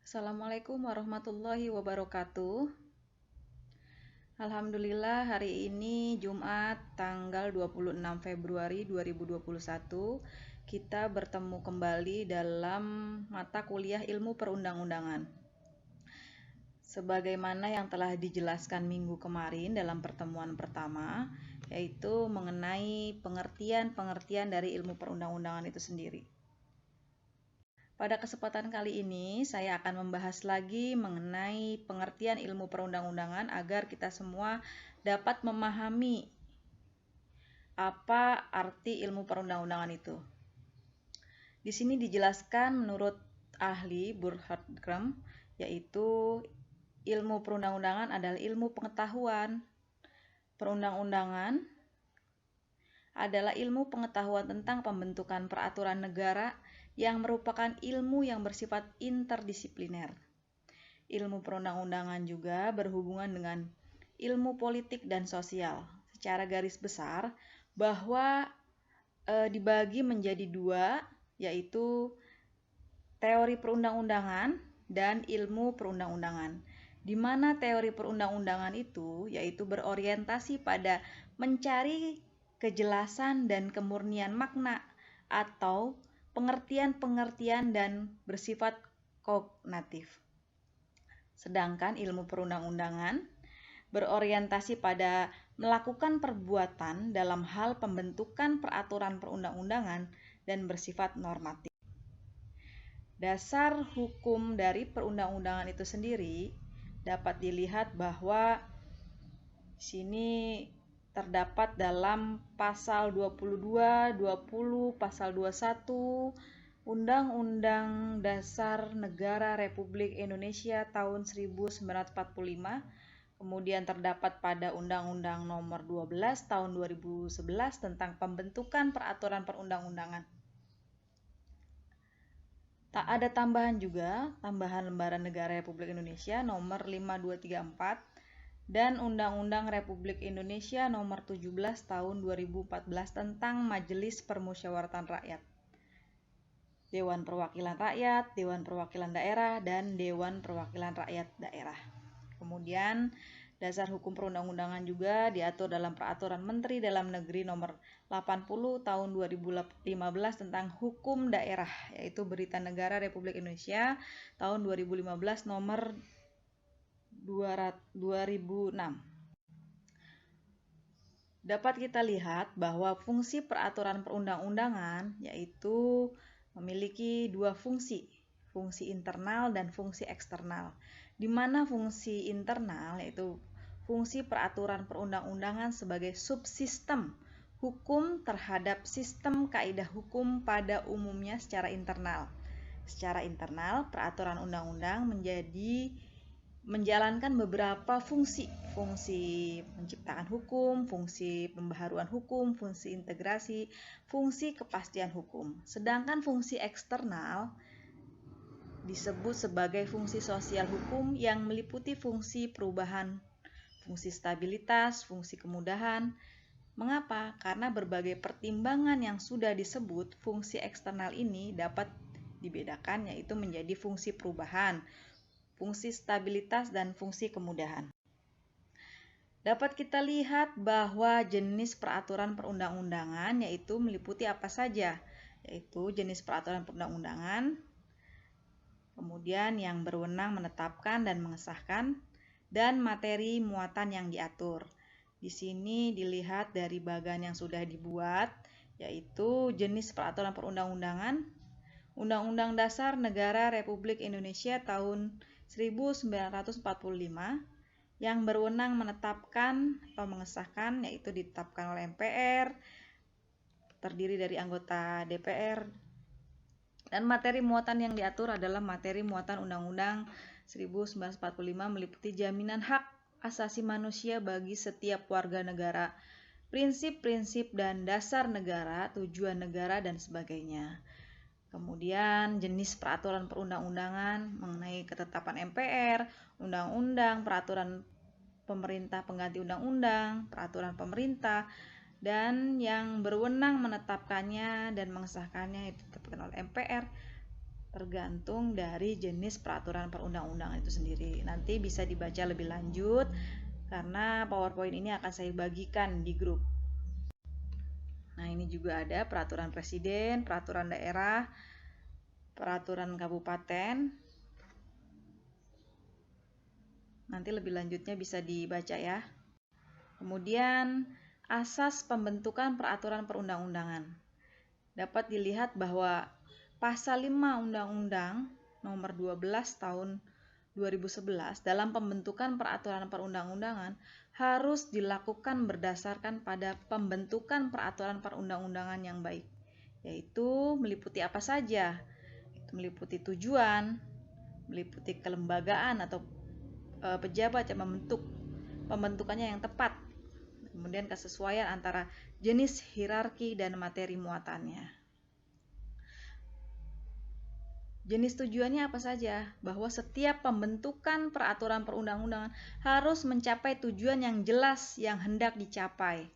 Assalamualaikum warahmatullahi wabarakatuh. Alhamdulillah hari ini Jumat tanggal 26 Februari 2021 kita bertemu kembali dalam mata kuliah ilmu perundang-undangan. Sebagaimana yang telah dijelaskan minggu kemarin dalam pertemuan pertama, yaitu mengenai pengertian-pengertian dari ilmu perundang-undangan itu sendiri. Pada kesempatan kali ini, saya akan membahas lagi mengenai pengertian ilmu perundang-undangan agar kita semua dapat memahami apa arti ilmu perundang-undangan itu. Di sini dijelaskan menurut ahli Burkhard Graham, yaitu ilmu perundang-undangan adalah ilmu pengetahuan. Perundang-undangan adalah ilmu pengetahuan tentang pembentukan peraturan negara yang merupakan ilmu yang bersifat interdisipliner. Ilmu perundang-undangan juga berhubungan dengan ilmu politik dan sosial. Secara garis besar, bahwa dibagi menjadi dua, yaitu teori perundang-undangan dan ilmu perundang-undangan. Di mana teori perundang-undangan itu yaitu berorientasi pada mencari kejelasan dan kemurnian makna atau pengertian-pengertian dan bersifat kognitif. Sedangkan ilmu perundang-undangan berorientasi pada melakukan perbuatan dalam hal pembentukan peraturan perundang-undangan dan bersifat normatif. Dasar hukum dari perundang-undangan itu sendiri dapat dilihat bahwa sini terdapat dalam pasal 22, 20, pasal 21 Undang-Undang Dasar Negara Republik Indonesia tahun 1945, kemudian terdapat pada Undang-Undang Nomor 12 tahun 2011 tentang pembentukan peraturan perundang-undangan. Tak ada tambahan juga, tambahan Lembaran Negara Republik Indonesia Nomor 5234 dan Undang-Undang Republik Indonesia Nomor 17 Tahun 2014 tentang Majelis Permusyawaratan Rakyat, Dewan Perwakilan Rakyat, Dewan Perwakilan Daerah, dan Dewan Perwakilan Rakyat Daerah. Kemudian dasar hukum perundang-undangan juga diatur dalam Peraturan Menteri Dalam Negeri Nomor 80 Tahun 2015 tentang Hukum Daerah, yaitu Berita Negara Republik Indonesia tahun 2015 Nomor 2006. Dapat kita lihat bahwa fungsi peraturan perundang-undangan yaitu memiliki dua fungsi internal dan fungsi eksternal. Di mana fungsi internal yaitu fungsi peraturan perundang-undangan sebagai subsistem hukum terhadap sistem kaidah hukum pada umumnya secara internal. Secara internal, peraturan undang-undang menjalankan beberapa fungsi menciptakan hukum, fungsi pembaharuan hukum, fungsi integrasi, fungsi kepastian hukum. Sedangkan fungsi eksternal disebut sebagai fungsi sosial hukum yang meliputi fungsi perubahan, fungsi stabilitas, fungsi kemudahan. Mengapa? Karena berbagai pertimbangan yang sudah disebut, fungsi eksternal ini dapat dibedakan yaitu menjadi fungsi perubahan, fungsi stabilitas, dan fungsi kemudahan. Dapat kita lihat bahwa jenis peraturan perundang-undangan yaitu meliputi apa saja, yaitu jenis peraturan perundang-undangan, kemudian yang berwenang menetapkan dan mengesahkan, dan materi muatan yang diatur. Di sini dilihat dari bagan yang sudah dibuat, yaitu jenis peraturan perundang-undangan, Undang-Undang Dasar Negara Republik Indonesia tahun 1945 yang berwenang menetapkan atau mengesahkan, yaitu ditetapkan oleh MPR, terdiri dari anggota DPR, dan materi muatan yang diatur adalah materi muatan Undang-Undang 1945 meliputi jaminan hak asasi manusia bagi setiap warga negara, prinsip-prinsip dan dasar negara, tujuan negara, dan sebagainya. Kemudian jenis peraturan perundang-undangan mengenai ketetapan MPR, undang-undang, peraturan pemerintah pengganti undang-undang, peraturan pemerintah, dan yang berwenang menetapkannya dan mengesahkannya itu ditetapkan oleh MPR, tergantung dari jenis peraturan perundang-undangan itu sendiri. Nanti bisa dibaca lebih lanjut karena PowerPoint ini akan saya bagikan di grup. Nah, ini juga ada peraturan presiden, peraturan daerah, peraturan kabupaten. Nanti lebih lanjutnya bisa dibaca ya. Kemudian, asas pembentukan peraturan perundang-undangan. Dapat dilihat bahwa Pasal 5 Undang-Undang Nomor 12 Tahun 2011 dalam pembentukan peraturan perundang-undangan harus dilakukan berdasarkan pada pembentukan peraturan perundang-undangan yang baik, yaitu meliputi apa saja? Itu meliputi tujuan, meliputi kelembagaan atau pejabat yang membentuk pembentukannya yang tepat, kemudian kesesuaian antara jenis, hierarki, dan materi muatannya. Jenis tujuannya apa saja? Bahwa setiap pembentukan peraturan perundang-undangan harus mencapai tujuan yang jelas yang hendak dicapai.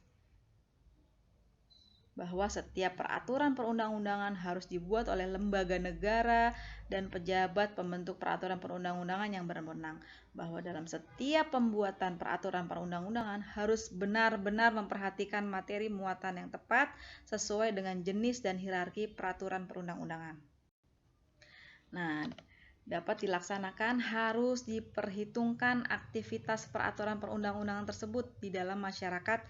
Bahwa setiap peraturan perundang-undangan harus dibuat oleh lembaga negara dan pejabat pembentuk peraturan perundang-undangan yang berwenang. Bahwa dalam setiap pembuatan peraturan perundang-undangan harus benar-benar memperhatikan materi muatan yang tepat sesuai dengan jenis dan hierarki peraturan perundang-undangan. Nah, dapat dilaksanakan harus diperhitungkan aktivitas peraturan perundang-undangan tersebut di dalam masyarakat,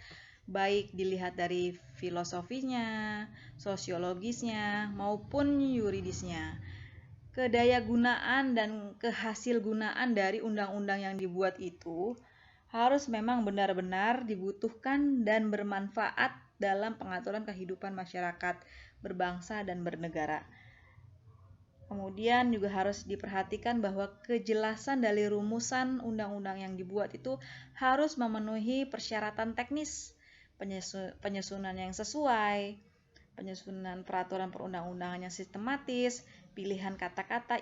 baik dilihat dari filosofinya, sosiologisnya, maupun yuridisnya. Kedayagunaan dan kehasilgunaan dari undang-undang yang dibuat itu harus memang benar-benar dibutuhkan dan bermanfaat dalam pengaturan kehidupan masyarakat, berbangsa, dan bernegara. Kemudian juga harus diperhatikan bahwa kejelasan dari rumusan undang-undang yang dibuat itu harus memenuhi persyaratan teknis, penyusunan yang sesuai, penyusunan peraturan perundang-undangan yang sistematis, pilihan kata-kata,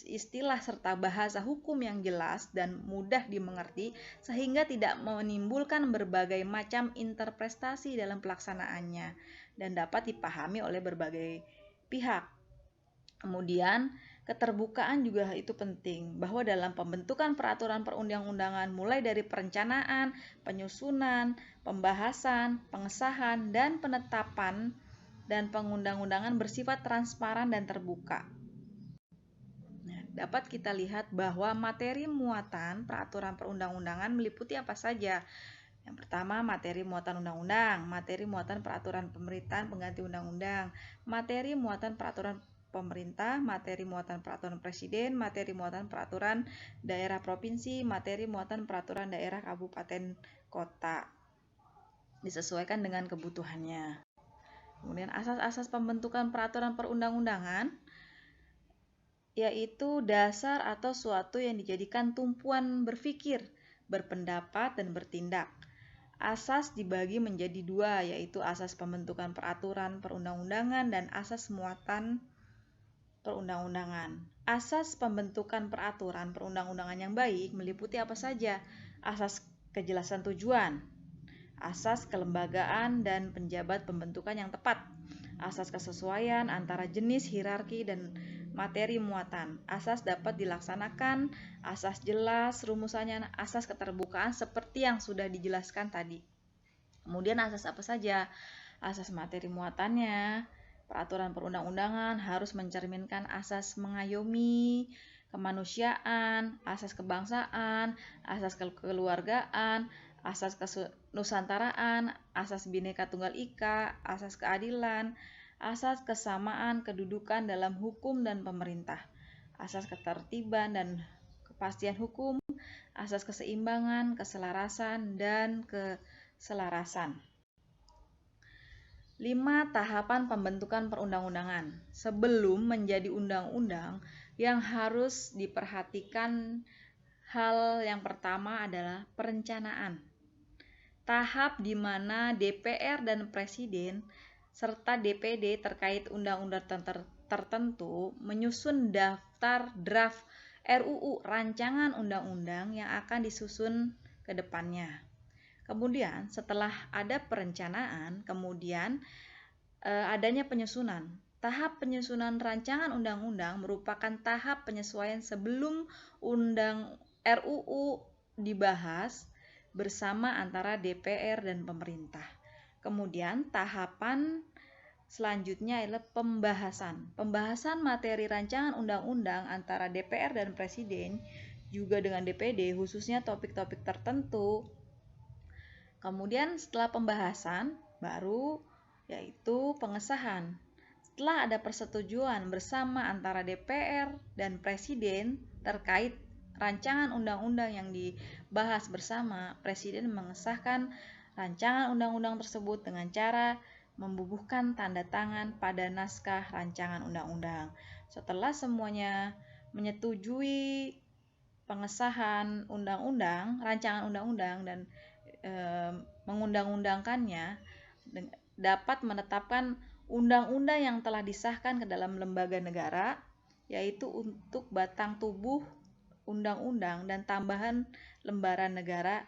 istilah, serta bahasa hukum yang jelas dan mudah dimengerti sehingga tidak menimbulkan berbagai macam interpretasi dalam pelaksanaannya dan dapat dipahami oleh berbagai pihak. Kemudian, keterbukaan juga itu penting, bahwa dalam pembentukan peraturan perundang-undangan mulai dari perencanaan, penyusunan, pembahasan, pengesahan, dan penetapan dan pengundang-undangan bersifat transparan dan terbuka. Nah, dapat kita lihat bahwa materi muatan peraturan perundang-undangan meliputi apa saja. Yang pertama, materi muatan undang-undang, materi muatan peraturan pemerintahan pengganti undang-undang, materi muatan peraturan pemerintah, materi muatan peraturan presiden, materi muatan peraturan daerah provinsi, materi muatan peraturan daerah kabupaten kota. Disesuaikan dengan kebutuhannya. Kemudian asas-asas pembentukan peraturan perundang-undangan yaitu dasar atau suatu yang dijadikan tumpuan berpikir, berpendapat, dan bertindak. Asas dibagi menjadi dua, yaitu asas pembentukan peraturan perundang-undangan dan asas muatan perundang-undangan. Asas pembentukan peraturan perundang-undangan yang baik meliputi apa saja? Asas kejelasan tujuan, asas kelembagaan dan penjabat pembentukan yang tepat, asas kesesuaian antara jenis, hierarki, dan materi muatan. Asas dapat dilaksanakan, asas jelas rumusannya, asas keterbukaan seperti yang sudah dijelaskan tadi. Kemudian asas apa saja? Asas materi muatannya, peraturan perundang-undangan harus mencerminkan asas mengayomi, kemanusiaan, asas kebangsaan, asas kekeluargaan, asas kenusantaraan, asas Bhinneka Tunggal Ika, asas keadilan, asas kesamaan kedudukan dalam hukum dan pemerintah, asas ketertiban dan kepastian hukum, asas keseimbangan, keselarasan, dan keselarasan. 5. Tahapan pembentukan perundang-undangan. Sebelum menjadi undang-undang, yang harus diperhatikan hal yang pertama adalah perencanaan. Tahap di mana DPR dan Presiden serta DPD terkait undang-undang tertentu menyusun daftar draft RUU rancangan undang-undang yang akan disusun ke depannya. Kemudian setelah ada perencanaan, kemudian adanya penyusunan. Tahap penyusunan rancangan undang-undang merupakan tahap penyesuaian sebelum RUU dibahas bersama antara DPR dan pemerintah. Kemudian tahapan selanjutnya adalah pembahasan. Pembahasan materi rancangan undang-undang antara DPR dan Presiden, juga dengan DPD, khususnya topik-topik tertentu. Kemudian setelah pembahasan, baru yaitu pengesahan. Setelah ada persetujuan bersama antara DPR dan Presiden terkait rancangan undang-undang yang dibahas bersama, Presiden mengesahkan rancangan undang-undang tersebut dengan cara membubuhkan tanda tangan pada naskah rancangan undang-undang. Setelah semuanya menyetujui pengesahan undang-undang, rancangan undang-undang dan mengundang-undangkannya, dapat menetapkan undang-undang yang telah disahkan ke dalam lembaga negara, yaitu untuk batang tubuh undang-undang dan tambahan lembaran negara,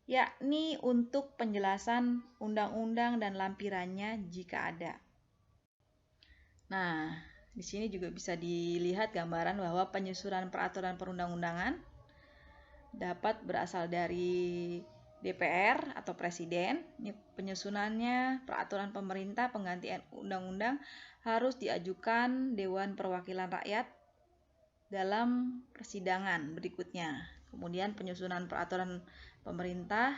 yakni untuk penjelasan undang-undang dan lampirannya jika ada. Nah, di sini juga bisa dilihat gambaran bahwa penyusunan peraturan perundang-undangan dapat berasal dari DPR atau Presiden. Ini penyusunannya peraturan pemerintah penggantian undang-undang harus diajukan Dewan Perwakilan Rakyat dalam persidangan berikutnya. Kemudian penyusunan peraturan pemerintah,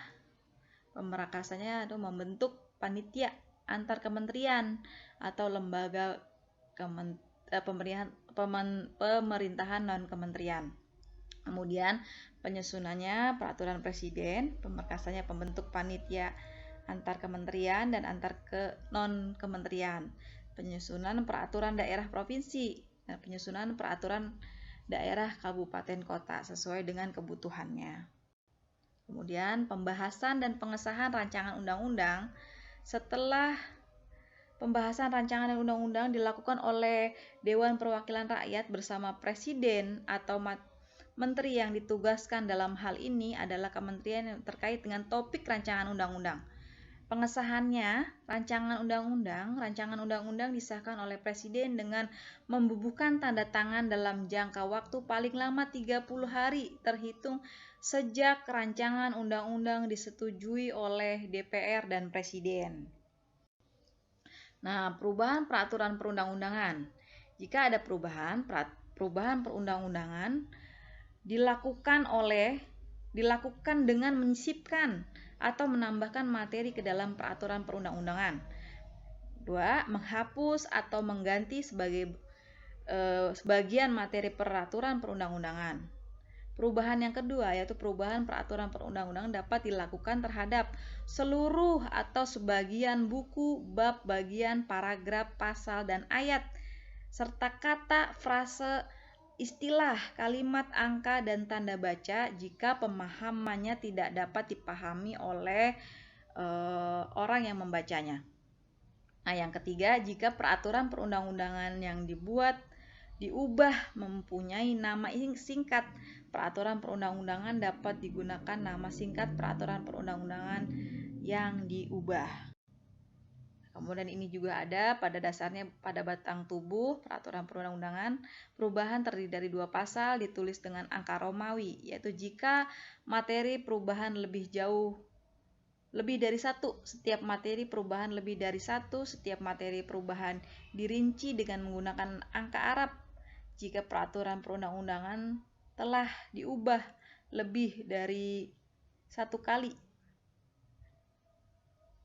pemerakasannya itu membentuk panitia antar kementerian atau lembaga pemerintahan non-kementerian. Kemudian penyusunannya peraturan presiden, pemerakasannya pembentuk panitia antar kementerian dan antar non-kementerian. Penyusunan peraturan daerah provinsi dan penyusunan peraturan daerah kabupaten kota sesuai dengan kebutuhannya. Kemudian pembahasan dan pengesahan rancangan undang-undang. Setelah pembahasan rancangan undang-undang dilakukan oleh Dewan Perwakilan Rakyat bersama Presiden atau menteri yang ditugaskan dalam hal ini adalah kementerian yang terkait dengan topik rancangan undang-undang. Pengesahannya, rancangan undang-undang disahkan oleh Presiden dengan membubuhkan tanda tangan dalam jangka waktu paling lama 30 hari terhitung sejak rancangan undang-undang disetujui oleh DPR dan Presiden. Nah, perubahan peraturan perundang-undangan. Jika ada perubahan perundang-undangan dilakukan dengan menyisipkan atau menambahkan materi ke dalam peraturan perundang-undangan. 2. Menghapus atau mengganti sebagian materi peraturan perundang-undangan. Perubahan yang kedua yaitu perubahan peraturan perundang-undangan dapat dilakukan terhadap seluruh atau sebagian buku, bab, bagian, paragraf, pasal, dan ayat, serta kata, frase, istilah, kalimat, angka, dan tanda baca jika pemahamannya tidak dapat dipahami oleh orang yang membacanya. Nah, yang ketiga, jika peraturan perundang-undangan yang diubah mempunyai nama singkat, peraturan perundang-undangan dapat digunakan nama singkat peraturan perundang-undangan yang diubah. Kemudian ini juga ada pada dasarnya pada batang tubuh peraturan perundang-undangan, perubahan terdiri dari 2 pasal ditulis dengan angka Romawi, yaitu jika materi perubahan lebih dari 1, setiap materi perubahan lebih dari 1, setiap materi perubahan dirinci dengan menggunakan angka Arab. Jika peraturan perundang-undangan telah diubah lebih dari 1 kali.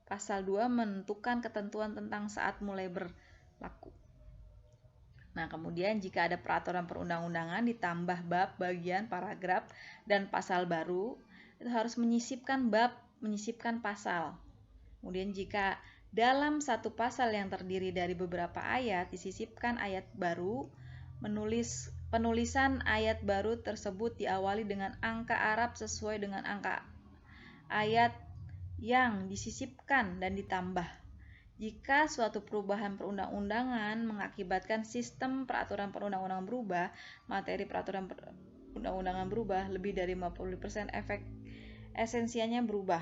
Pasal 2 menentukan ketentuan tentang saat mulai berlaku. Nah, kemudian jika ada peraturan perundang-undangan ditambah bab, bagian, paragraf, dan pasal baru, itu harus menyisipkan bab, menyisipkan pasal. Kemudian jika dalam satu pasal yang terdiri dari beberapa ayat disisipkan ayat baru, penulisan ayat baru tersebut diawali dengan angka Arab sesuai dengan angka ayat yang disisipkan dan ditambah. Jika suatu perubahan perundang-undangan mengakibatkan sistem peraturan perundang-undangan berubah, materi peraturan perundang-undangan berubah, lebih dari 50% efek esensianya berubah.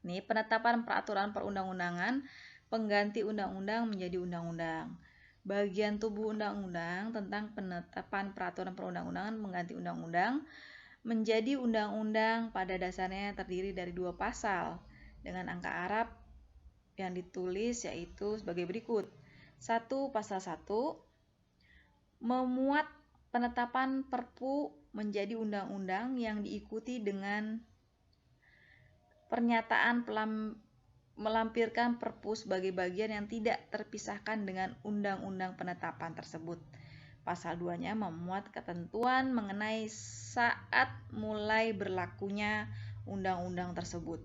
Ini penetapan peraturan perundang-undangan pengganti undang-undang menjadi undang-undang. Bagian tubuh undang-undang tentang penetapan peraturan perundang-undangan mengganti undang-undang menjadi undang-undang pada dasarnya terdiri dari 2 pasal dengan angka Arab yang ditulis yaitu sebagai berikut. 1. Pasal 1 memuat penetapan Perpu menjadi undang-undang yang diikuti dengan pernyataan melampirkan Perpu sebagai bagian yang tidak terpisahkan dengan undang-undang penetapan tersebut. Pasal 2-nya memuat ketentuan mengenai saat mulai berlakunya undang-undang tersebut.